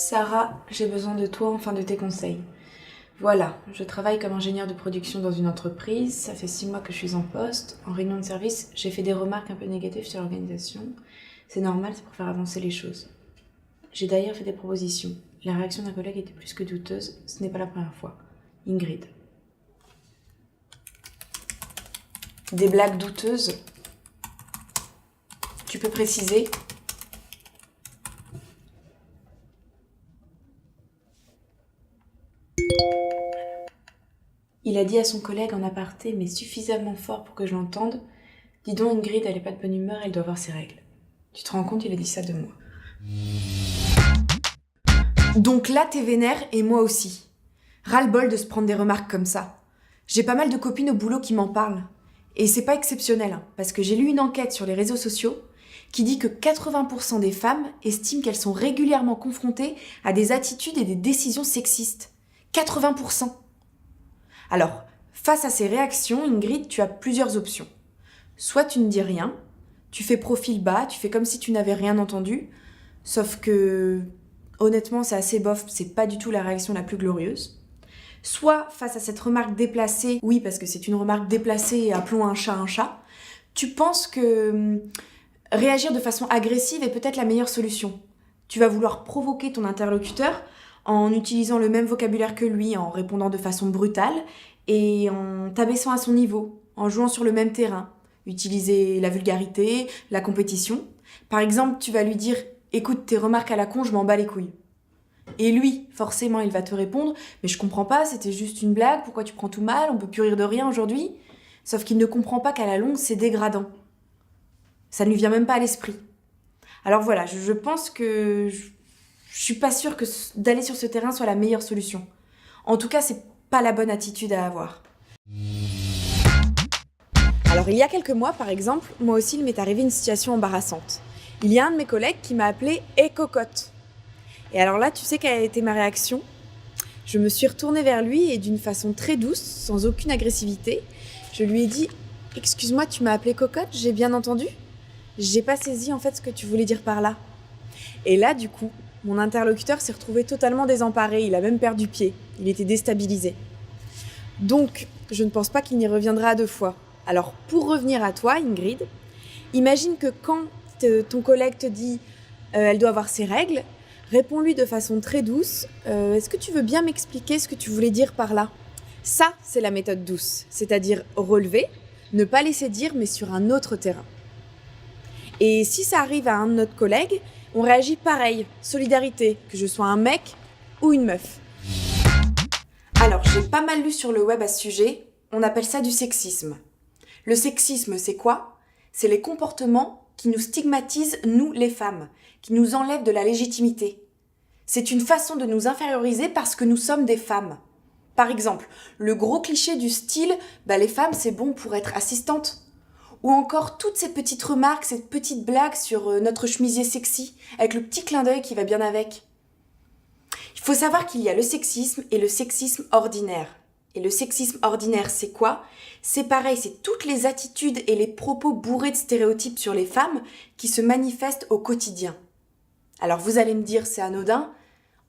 Sarah, j'ai besoin de toi, enfin de tes conseils. Voilà, je travaille comme ingénieur de production dans une entreprise, ça fait 6 mois que je suis en poste. En réunion de service, j'ai fait des remarques un peu négatives sur l'organisation. C'est normal, c'est pour faire avancer les choses. J'ai d'ailleurs fait des propositions. La réaction d'un collègue était plus que douteuse, ce n'est pas la première fois. Ingrid. Des blagues douteuses? Tu peux préciser? Il a dit à son collègue en aparté, mais suffisamment fort pour que je l'entende. Dis donc Ingrid, elle est pas de bonne humeur, elle doit avoir ses règles. Tu te rends compte, il a dit ça de moi. Donc là, t'es vénère et moi aussi. Ras-le-bol de se prendre des remarques comme ça. J'ai pas mal de copines au boulot qui m'en parlent. Et c'est pas exceptionnel, hein, parce que j'ai lu une enquête sur les réseaux sociaux qui dit que 80% des femmes estiment qu'elles sont régulièrement confrontées à des attitudes et des décisions sexistes. 80%. Alors, face à ces réactions, Ingrid, tu as plusieurs options. Soit tu ne dis rien, tu fais profil bas, tu fais comme si tu n'avais rien entendu, sauf que, honnêtement, c'est assez bof, c'est pas du tout la réaction la plus glorieuse. Soit, face à cette remarque déplacée, oui, parce que c'est une remarque déplacée, appelons un chat, tu penses que réagir de façon agressive est peut-être la meilleure solution. Tu vas vouloir provoquer ton interlocuteur en utilisant le même vocabulaire que lui, en répondant de façon brutale et en t'abaissant à son niveau, en jouant sur le même terrain. Utiliser la vulgarité, la compétition. Par exemple, tu vas lui dire « Écoute, tes remarques à la con, je m'en bats les couilles ». Et lui, forcément, il va te répondre « Mais je comprends pas, c'était juste une blague, pourquoi tu prends tout mal, on peut plus rire de rien aujourd'hui ?» Sauf qu'il ne comprend pas qu'à la longue, c'est dégradant. Ça ne lui vient même pas à l'esprit. Alors voilà, je pense que je suis pas sûre que d'aller sur ce terrain soit la meilleure solution. En tout cas, c'est pas la bonne attitude à avoir. Alors il y a quelques mois, par exemple, moi aussi il m'est arrivé une situation embarrassante. Il y a un de mes collègues qui m'a appelée « Hé cocotte !» Et alors là, tu sais quelle a été ma réaction? Je me suis retournée vers lui et d'une façon très douce, sans aucune agressivité, je lui ai dit « Excuse-moi, tu m'as appelée cocotte, j'ai bien entendu? J'ai pas saisi en fait ce que tu voulais dire par là. » Et là, du coup, mon interlocuteur s'est retrouvé totalement désemparé, il a même perdu pied, il était déstabilisé. Donc, je ne pense pas qu'il n'y reviendra à 2 fois. Alors, pour revenir à toi, Ingrid, imagine que quand ton collègue te dit elle doit avoir ses règles, réponds-lui de façon très douce est-ce que tu veux bien m'expliquer ce que tu voulais dire par là? Ça, c'est la méthode douce, c'est-à-dire relever, ne pas laisser dire, mais sur un autre terrain. Et si ça arrive à un de notre collègue, on réagit pareil, solidarité, que je sois un mec ou une meuf. Alors, j'ai pas mal lu sur le web à ce sujet, on appelle ça du sexisme. Le sexisme, c'est quoi? C'est les comportements qui nous stigmatisent, nous les femmes, qui nous enlèvent de la légitimité. C'est une façon de nous inférioriser parce que nous sommes des femmes. Par exemple, le gros cliché du style « les femmes, c'est bon pour être assistantes ». Ou encore toutes ces petites remarques, ces petites blagues sur notre chemisier sexy, avec le petit clin d'œil qui va bien avec. Il faut savoir qu'il y a le sexisme et le sexisme ordinaire. Et le sexisme ordinaire, c'est quoi? C'est pareil, c'est toutes les attitudes et les propos bourrés de stéréotypes sur les femmes qui se manifestent au quotidien. Alors vous allez me dire, c'est anodin?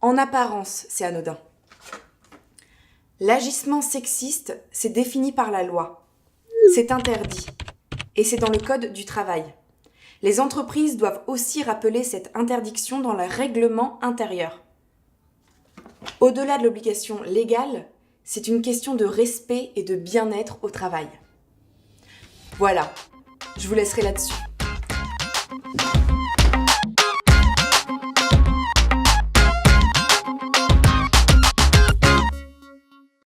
En apparence, c'est anodin. L'agissement sexiste, c'est défini par la loi. C'est interdit. Et c'est dans le code du travail. Les entreprises doivent aussi rappeler cette interdiction dans leur règlement intérieur. Au-delà de l'obligation légale, c'est une question de respect et de bien-être au travail. Voilà, je vous laisserai là-dessus.